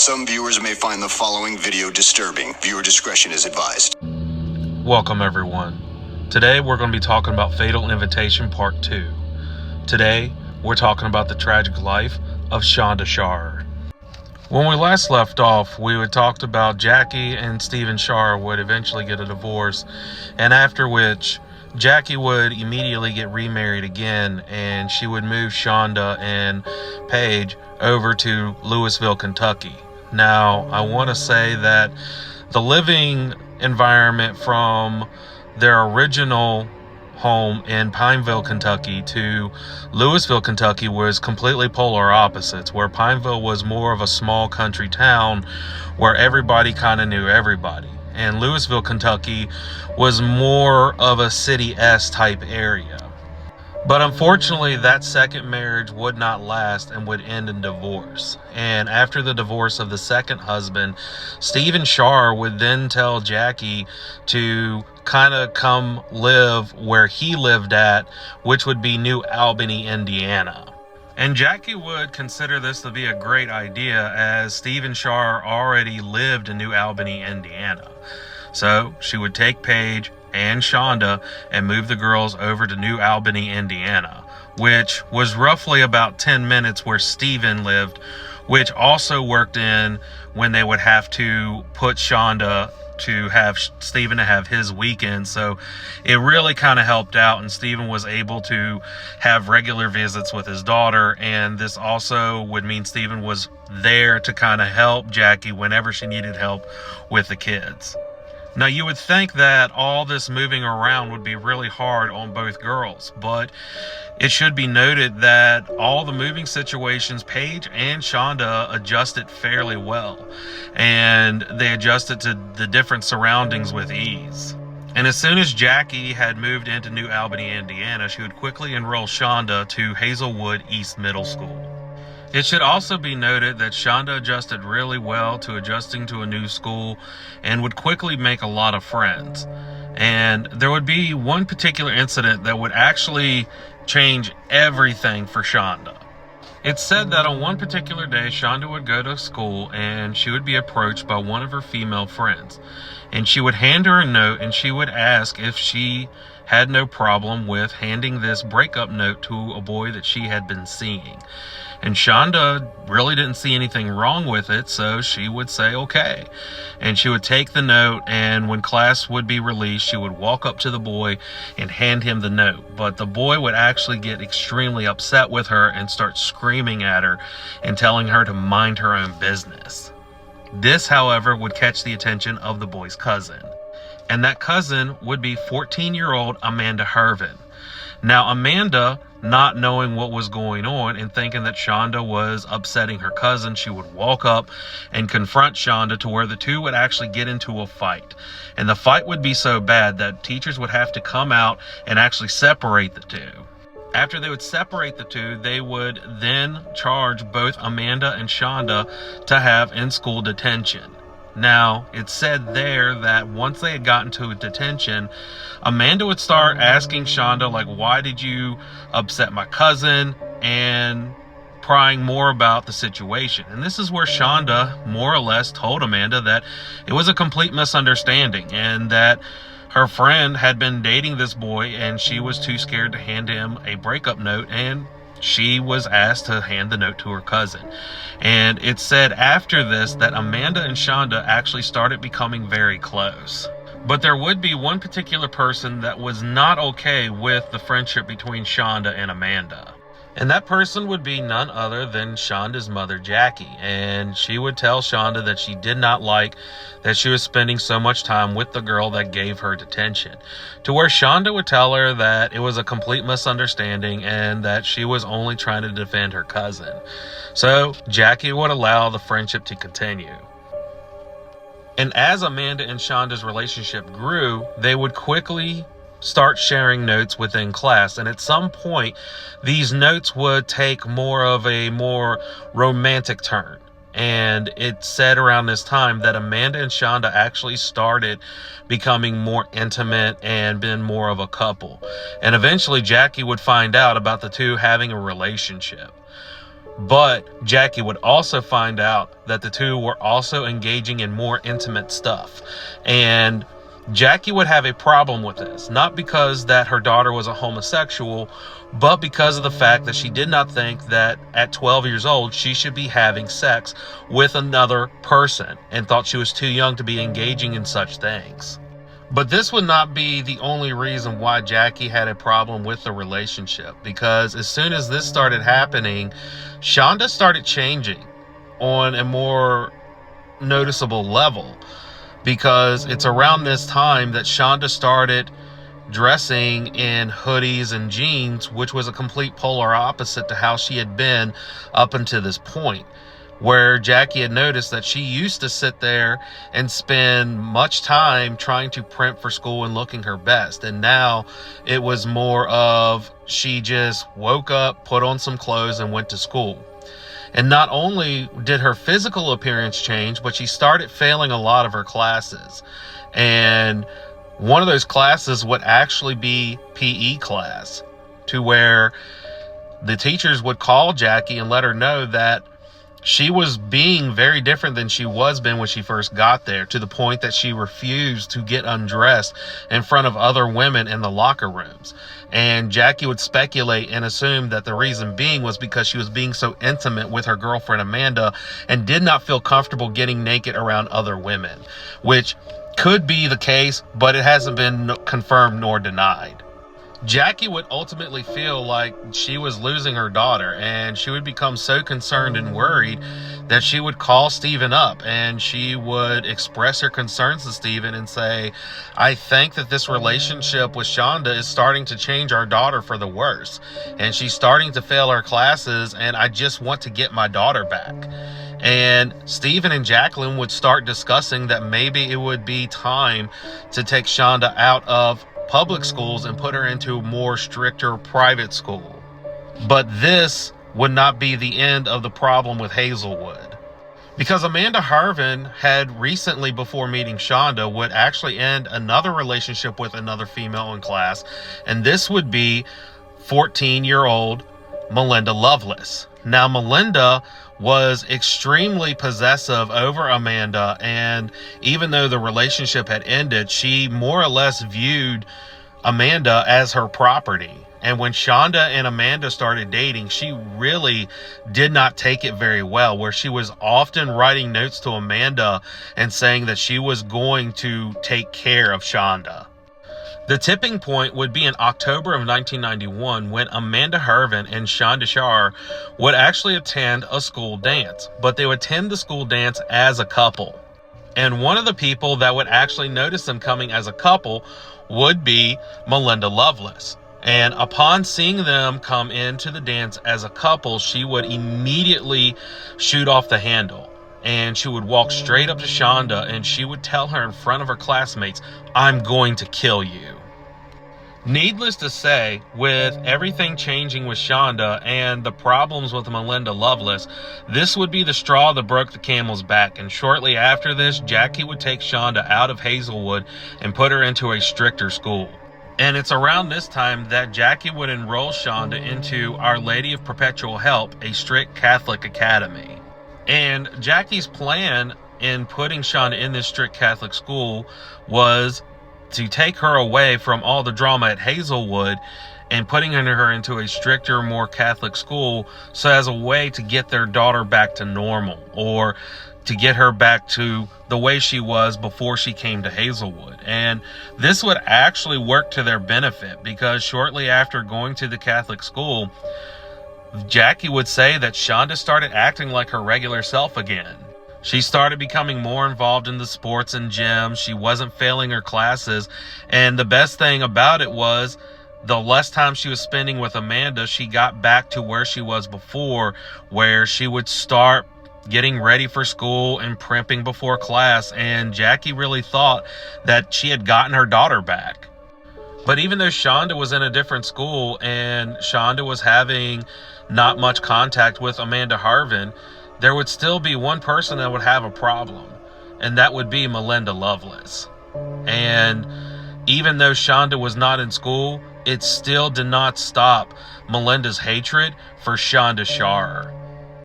Some viewers may find the following video disturbing. Viewer discretion is advised. Welcome everyone. Today we're going to be talking about Fatal Invitation Part 2. Today we're talking about the tragic life of Shonda Sharer. When we last left off, we had talked about Jackie and Stephen Sharer would eventually get a divorce, and after which Jackie would immediately get remarried again, and she would move Shonda and Paige over to Louisville, Kentucky. Now, I want to say that the living environment from their original home in Pineville, Kentucky to Louisville, Kentucky was completely polar opposites, where Pineville was more of a small country town where everybody kind of knew everybody, and Louisville, Kentucky was more of a city-esque type area. But unfortunately, that second marriage would not last and would end in divorce. And after the divorce of the second husband, Stephen Sharer would then tell Jackie to kind of come live where he lived at, which would be New Albany, Indiana. And Jackie would consider this to be a great idea, as Stephen Sharer already lived in New Albany, Indiana. So she would take Paige and Shonda and move the girls over to New Albany, Indiana, which was roughly about 10 minutes where Stephen lived, which also worked in when they would have to put Shonda to have Stephen to have his weekend. So it really kind of helped out, and Stephen was able to have regular visits with his daughter, and this also would mean Stephen was there to kind of help Jackie whenever she needed help with the kids. Now, you would think that all this moving around would be really hard on both girls, but it should be noted that all the moving situations, Paige and Shonda adjusted fairly well, and they adjusted to the different surroundings with ease. And as soon as Jackie had moved into New Albany, Indiana, she would quickly enroll Shonda to Hazelwood East Middle School. It should also be noted that Shonda adjusted really well to adjusting to a new school and would quickly make a lot of friends. And there would be one particular incident that would actually change everything for Shonda. It's said that on one particular day, Shonda would go to school and she would be approached by one of her female friends. And she would hand her a note, and she would ask if she had no problem with handing this breakup note to a boy that she had been seeing. And Shonda really didn't see anything wrong with it, so she would say okay. And she would take the note, and when class would be released, she would walk up to the boy and hand him the note. But the boy would actually get extremely upset with her and start screaming at her and telling her to mind her own business. This, however, would catch the attention of the boy's cousin. And that cousin would be 14-year-old Amanda Hervin. Now, Amanda, not knowing what was going on and thinking that Shonda was upsetting her cousin, she would walk up and confront Shonda to where the two would actually get into a fight. And the fight would be so bad that teachers would have to come out and actually separate the two. After they would separate the two, they would then charge both Amanda and Shonda to have in-school detention. Now, it's said there that once they had gotten to detention, Amanda would start asking Shonda, like, why did you upset my cousin? And prying more about the situation. And this is where Shonda more or less told Amanda that it was a complete misunderstanding and that her friend had been dating this boy and she was too scared to hand him a breakup note, and she was asked to hand the note to her cousin. And it said after this that Amanda and Shonda actually started becoming very close. But there would be one particular person that was not okay with the friendship between Shonda and Amanda. And that person would be none other than Shonda's mother, Jackie. And she would tell Shonda that she did not like that she was spending so much time with the girl that gave her detention. To where Shonda would tell her that it was a complete misunderstanding and that she was only trying to defend her cousin. So Jackie would allow the friendship to continue. And as Amanda and Shonda's relationship grew, they would quickly start sharing notes within class, and at some point these notes would take more of a more romantic turn. And it said around this time that Amanda and Shonda actually started becoming more intimate and been more of a couple. And eventually Jackie would find out about the two having a relationship. But Jackie would also find out that the two were also engaging in more intimate stuff. And Jackie would have a problem with this, not because that her daughter was a homosexual, but because of the fact that she did not think that at 12 years old she should be having sex with another person, and thought she was too young to be engaging in such things. But this would not be the only reason why Jackie had a problem with the relationship, because as soon as this started happening, Shonda started changing on a more noticeable level, because it's around this time that Shonda started dressing in hoodies and jeans, which was a complete polar opposite to how she had been up until this point, where Jackie had noticed that she used to sit there and spend much time trying to prep for school and looking her best. And now it was more of she just woke up, put on some clothes, and went to school. And not only did her physical appearance change, but she started failing a lot of her classes. And one of those classes would actually be PE class, to where the teachers would call Jackie and let her know that she was being very different than she was been when she first got there, to the point that she refused to get undressed in front of other women in the locker rooms. And Jackie would speculate and assume that the reason being was because she was being so intimate with her girlfriend Amanda and did not feel comfortable getting naked around other women, which could be the case, but it hasn't been confirmed nor denied. Jackie would ultimately feel like she was losing her daughter, and she would become so concerned and worried that she would call Steven up, and she would express her concerns to Steven and say, I think that this relationship with Shonda is starting to change our daughter for the worse, and she's starting to fail her classes, and I just want to get my daughter back. And Steven and Jacqueline would start discussing that maybe it would be time to take Shonda out of public schools and put her into a more stricter private school. But this would not be the end of the problem with Hazelwood, because Amanda Harvin had recently, before meeting Shonda, would actually end another relationship with another female in class, and this would be 14-year-old Melinda Loveless. Now, Melinda was extremely possessive over Amanda, and even though the relationship had ended, she more or less viewed Amanda as her property. And when Shonda and Amanda started dating, she really did not take it very well, where she was often writing notes to Amanda and saying that she was going to take care of Shonda. The tipping point would be in October of 1991, when Amanda Harvin and Shonda Shar would actually attend a school dance, but they would attend the school dance as a couple. And one of the people that would actually notice them coming as a couple would be Melinda Loveless. And upon seeing them come into the dance as a couple, she would immediately shoot off the handle. And she would walk straight up to Shonda, and she would tell her in front of her classmates, I'm going to kill you. Needless to say, with everything changing with Shonda and the problems with Melinda Loveless, this would be the straw that broke the camel's back. And shortly after this, Jackie would take Shonda out of Hazelwood and put her into a stricter school. And it's around this time that Jackie would enroll Shonda into Our Lady of Perpetual Help, a strict Catholic academy. And Jackie's plan in putting Shonda in this strict Catholic school was to take her away from all the drama at Hazelwood and putting her into a stricter, more Catholic school, so as a way to get their daughter back to normal, or to get her back to the way she was before she came to Hazelwood. And this would actually work to their benefit, because shortly after going to the Catholic school, Jackie would say that Shonda started acting like her regular self again. She started becoming more involved in the sports and gyms. She wasn't failing her classes. And the best thing about it was, the less time she was spending with Amanda, she got back to where she was before, where she would start getting ready for school and primping before class. And Jackie really thought that she had gotten her daughter back. But even though Shonda was in a different school and Shonda was having not much contact with Amanda Harvin, there would still be one person that would have a problem, and that would be Melinda Loveless. And even though Shonda was not in school, it still did not stop Melinda's hatred for Shonda Shar.